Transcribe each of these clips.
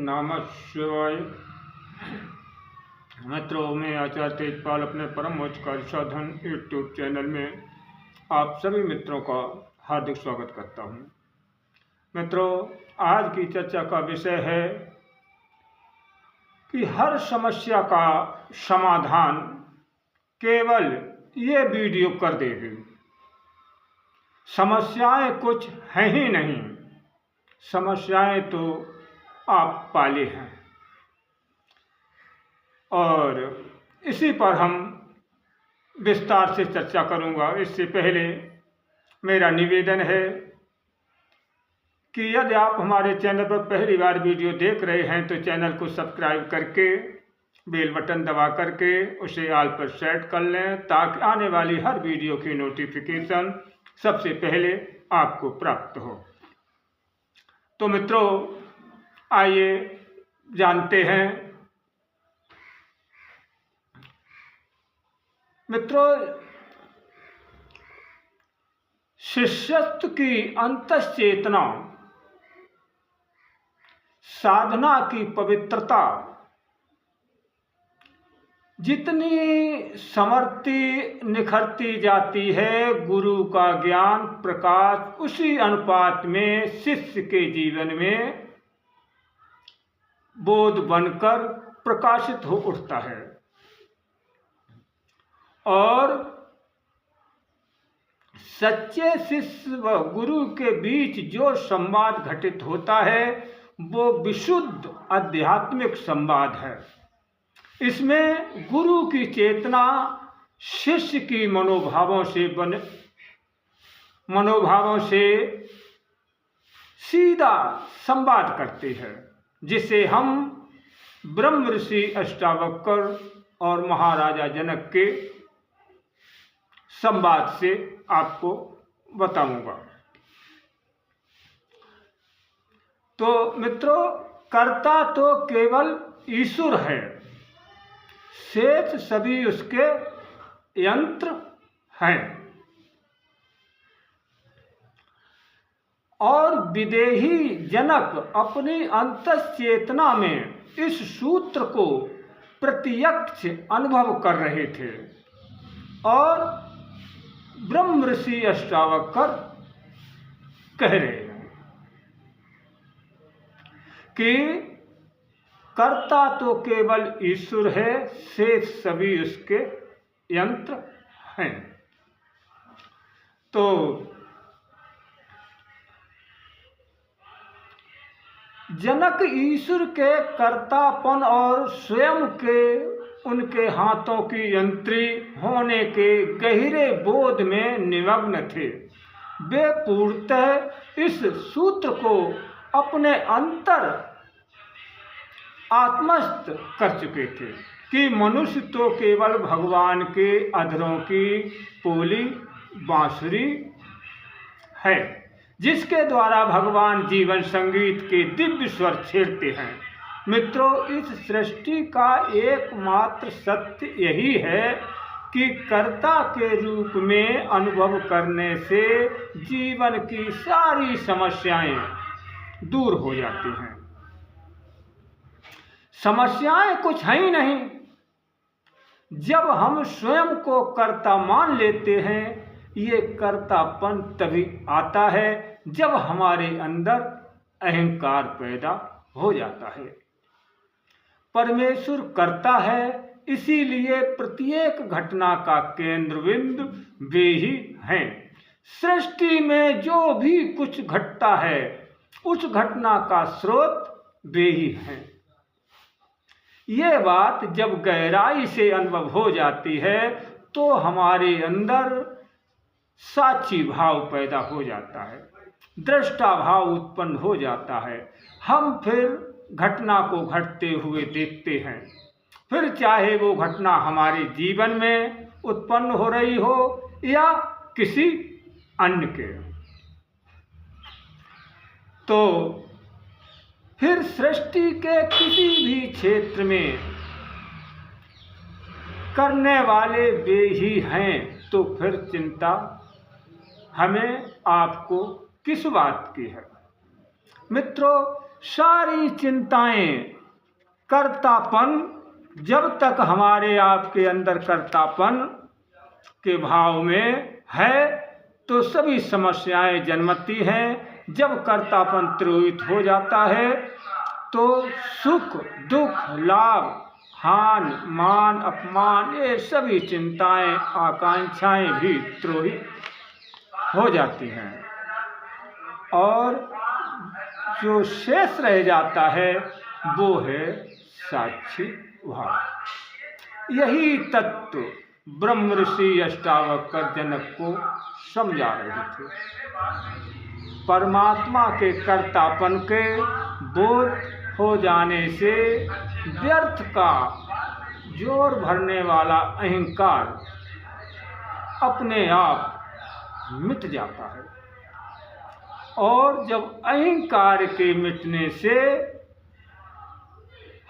नमः शिवाय। मित्रों, मैं आचार्य तेजपाल अपने परम उच्चकारी साधन यूट्यूब चैनल में आप सभी मित्रों का हार्दिक स्वागत करता हूं। मित्रों, आज की चर्चा का विषय है कि हर समस्या का समाधान केवल ये वीडियो कर देगी। समस्याएं कुछ हैं ही नहीं, समस्याएं तो आप पाले हैं। और इसी पर हम विस्तार से चर्चा करूंगा। इससे पहले मेरा निवेदन है कि यदि आप हमारे चैनल पर पहली बार वीडियो देख रहे हैं तो चैनल को सब्सक्राइब करके बेल बटन दबा करके उसे ऑल पर सेट कर लें, ताकि आने वाली हर वीडियो की नोटिफिकेशन सबसे पहले आपको प्राप्त हो। तो मित्रों, आइए जानते हैं। मित्रों, शिष्यत्व की अंतश्चेतना, साधना की पवित्रता जितनी समर्थी निखरती जाती है, गुरु का ज्ञान प्रकाश उसी अनुपात में शिष्य के जीवन में बोध बनकर प्रकाशित हो उठता है। और सच्चे शिष्य व गुरु के बीच जो संवाद घटित होता है वो विशुद्ध आध्यात्मिक संवाद है। इसमें गुरु की चेतना शिष्य की मनोभावों से सीधा संवाद करती है, जिसे हम ब्रह्म ऋषि अष्टावक्र और महाराजा जनक के संवाद से आपको बताऊंगा। तो मित्रों, कर्ता तो केवल ईश्वर है, शेष सभी उसके यंत्र हैं। और विदेही जनक अपनी अंतश्चेतना में इस सूत्र को प्रत्यक्ष अनुभव कर रहे थे। और ब्रह्म ऋषि अष्टावक्र कह रहे हैं कि कर्ता तो केवल ईश्वर है, शेष सभी उसके यंत्र हैं। तो जनक ईश्वर के कर्तापन और स्वयं के उनके हाथों की यंत्री होने के गहरे बोध में निमग्न थे। वे पूर्णतः इस सूत्र को अपने अंतर आत्मस्थ कर चुके थे कि मनुष्य तो केवल भगवान के अधरों की पोली बांसुरी है, जिसके द्वारा भगवान जीवन संगीत के दिव्य स्वर छेड़ते हैं। मित्रों, इस सृष्टि का एकमात्र सत्य यही है कि कर्ता के रूप में अनुभव करने से जीवन की सारी समस्याएं दूर हो जाती हैं। समस्याएं कुछ हैं ही नहीं। जब हम स्वयं को कर्ता मान लेते हैं, ये कर्तापन तभी आता है जब हमारे अंदर अहंकार पैदा हो जाता है। परमेश्वर कर्ता है, इसीलिए प्रत्येक घटना का केंद्र बिंदु वे ही हैं। सृष्टि में जो भी कुछ घटता है, उस घटना का स्रोत वे ही हैं। ये बात जब गहराई से अनुभव हो जाती है तो हमारे अंदर साक्षी भाव पैदा हो जाता है, दृष्टा भाव उत्पन्न हो जाता है। हम फिर घटना को घटते हुए देखते हैं, फिर चाहे वो घटना हमारे जीवन में उत्पन्न हो रही हो या किसी अन्य के। तो फिर सृष्टि के किसी भी क्षेत्र में करने वाले वे ही हैं। तो फिर चिंता हमें आपको किस बात की है? मित्रों, सारी चिंताएं, कर्तापन, जब तक हमारे आपके अंदर कर्तापन के भाव में है तो सभी समस्याएं जन्मती हैं। जब कर्तापन तिरोहित हो जाता है तो सुख दुख, लाभ हान, मान अपमान, ये सभी चिंताएं आकांक्षाएं भी तिरोहित हो जाती हैं और जो शेष रह जाता है वो है साक्षी भाव। यही तत्व ब्रह्म ऋषि अष्टावक्र जनक को समझा रहे थे। परमात्मा के कर्तापन के बोध हो जाने से व्यर्थ का जोर भरने वाला अहंकार अपने आप मिट जाता है और जब अहंकार के मिटने से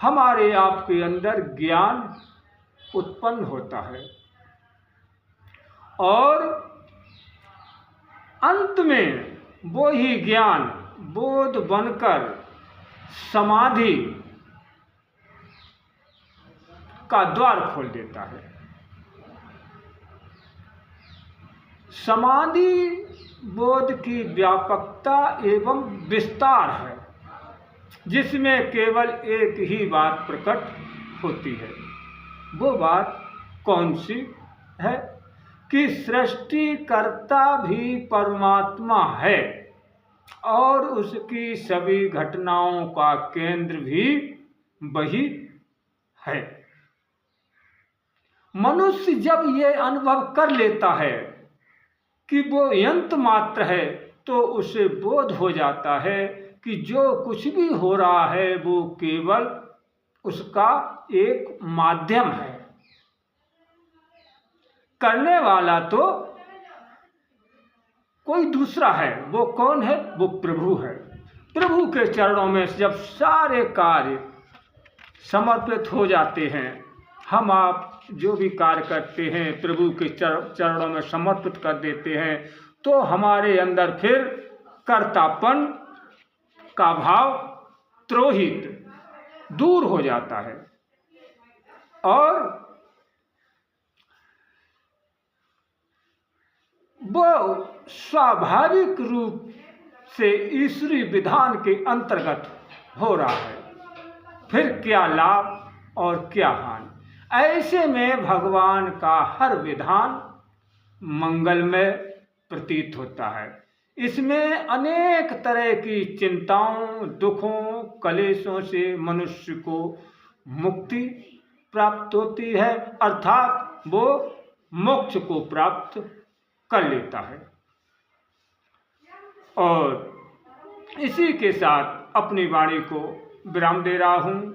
हमारे आप के अंदर ज्ञान उत्पन्न होता है और अंत में वो ही ज्ञान बोध बनकर समाधि का द्वार खोल देता है। समाधि बोध की व्यापकता एवं विस्तार है जिसमें केवल एक ही बात प्रकट होती है। वो बात कौन सी है कि सृष्टिकर्ता भी परमात्मा है और उसकी सभी घटनाओं का केंद्र भी वही है। मनुष्य जब ये अनुभव कर लेता है कि वो यंत्र मात्र है तो उसे बोध हो जाता है कि जो कुछ भी हो रहा है वो केवल उसका एक माध्यम है। करने वाला तो कोई दूसरा है। वो कौन है? वो प्रभु है। प्रभु के चरणों में जब सारे कार्य समर्पित हो जाते हैं, हम आप जो भी कार्य करते हैं प्रभु के चरणों में समर्पित कर देते हैं तो हमारे अंदर फिर कर्तापन का भाव तिरोहित दूर हो जाता है और वो स्वाभाविक रूप से ईश्वरीय विधान के अंतर्गत हो रहा है। फिर क्या लाभ और क्या हानि। ऐसे में भगवान का हर विधान मंगलमय प्रतीत होता है। इसमें अनेक तरह की चिंताओं, दुखों, कलेशों से मनुष्य को मुक्ति प्राप्त होती है, अर्थात वो मोक्ष को प्राप्त कर लेता है। और इसी के साथ अपनी वाणी को विराम दे रहा हूँ।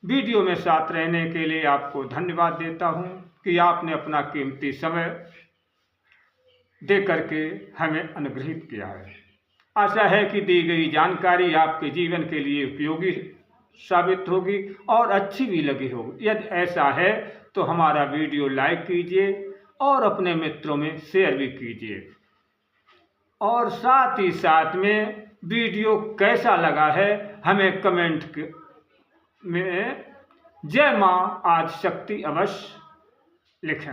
वीडियो में साथ रहने के लिए आपको धन्यवाद देता हूँ कि आपने अपना कीमती समय दे करके हमें अनुग्रहित किया है। आशा है कि दी गई जानकारी आपके जीवन के लिए उपयोगी साबित होगी और अच्छी भी लगी होगी। यदि ऐसा है तो हमारा वीडियो लाइक कीजिए और अपने मित्रों में शेयर भी कीजिए और साथ ही साथ में वीडियो कैसा लगा है हमें कमेंट में जय मां आदिशक्ति अवश्य लिखें।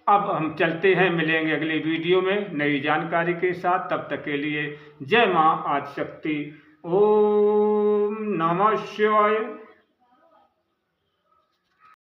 अब हम चलते हैं, मिलेंगे अगली वीडियो में नई जानकारी के साथ। तब तक के लिए जय मां आदिशक्ति। ओम नमः शिवाय।